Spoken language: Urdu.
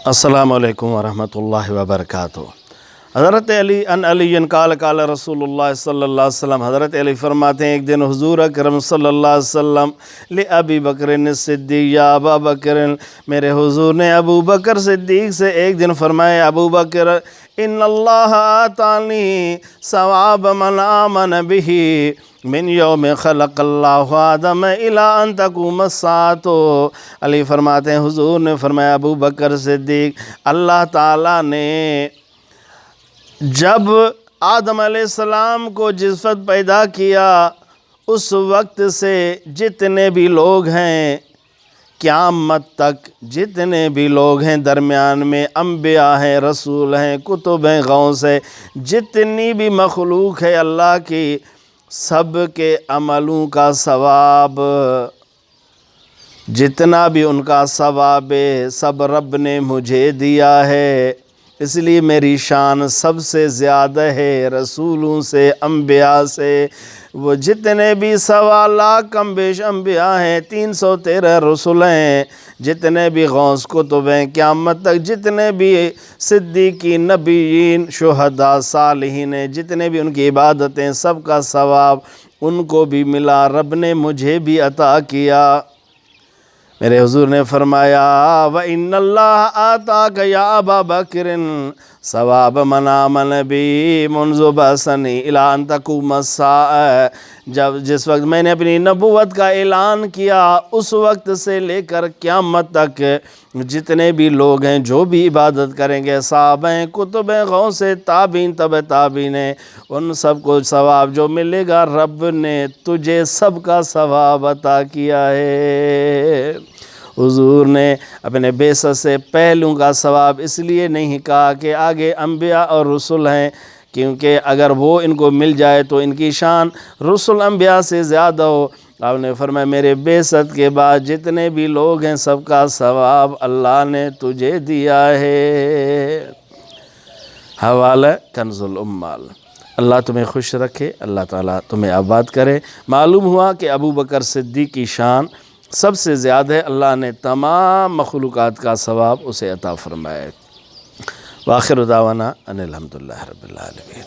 السلام علیکم ورحمۃ اللہ وبرکاتہ۔ حضرت علی قال قال رسول اللہ صلی اللہ علیہ وسلم، حضرت علی فرماتے ہیں ایک دن حضور اکرم صلی اللہ علیہ وسلم لأبی بکر صدیق، یا ابا بکر، میرے حضور نے ابو بکر صدیق سے ایک دن فرمایا، ابو بکر ان اللہ آتانی ثواب من آمن بہ من یوم خلق اللہ آدم الی ان تقوم الساعۃ۔ علی فرماتے ہیں حضور نے فرمایا ابو بکر صدیق، اللہ تعالیٰ نے جب آدم علیہ السلام کو جس وقت پیدا کیا اس وقت سے جتنے بھی لوگ ہیں قیامت تک، جتنے بھی لوگ ہیں درمیان میں انبیاء ہیں، رسول ہیں، کتب ہیں، غوث ہے، جتنی بھی مخلوق ہے اللہ کی، سب کے عملوں کا ثواب، جتنا بھی ان کا ثواب ہے سب رب نے مجھے دیا ہے، اس لیے میری شان سب سے زیادہ ہے رسولوں سے، انبیاء سے۔ وہ جتنے بھی 1.25 لاکھ کم بیش انبیاء ہیں، 313 رسول ہیں، جتنے بھی غوث کتب ہیں، قیامت تک جتنے بھی صدیقین، نبیین، شہداء، صالحین ہیں، جتنے بھی ان کی عبادتیں، سب کا ثواب ان کو بھی ملا، رب نے مجھے بھی عطا کیا۔ میرے حضور نے فرمایا وَإِنَّ اللَّهَ آتَاكَ يَا أَبَا بَكْرٍ ثواب من آمن بی منذ بعثنی الی ان تقوم الساعۃ۔ جس وقت میں نے اپنی نبوت کا اعلان کیا اس وقت سے لے کر قیامت تک جتنے بھی لوگ ہیں جو بھی عبادت کریں گے، صحابہ ہیں، کتب ہیں، غوث ہیں، تابعین، تبع تابعین ہیں، ان سب کو ثواب جو ملے گا رب نے تجھے سب کا ثواب عطا کیا ہے۔ حضور نے اپنے بعثت سے پہلوں کا ثواب اس لیے نہیں کہا کہ آگے انبیاء اور رسول ہیں، کیونکہ اگر وہ ان کو مل جائے تو ان کی شان رسول انبیاء سے زیادہ ہو۔ آپ نے فرمایا میرے بعثت کے بعد جتنے بھی لوگ ہیں سب کا ثواب اللہ نے تجھے دیا ہے۔ حوالہ کنز الاموال۔ اللہ تمہیں خوش رکھے، اللہ تعالیٰ تمہیں آباد کرے۔ معلوم ہوا کہ ابو بکر صدیق کی شان سب سے زیادہ ہے، اللہ نے تمام مخلوقات کا ثواب اسے عطا فرمایا ہے۔ وآخر دعوانا ان الحمدللہ رب العالمین۔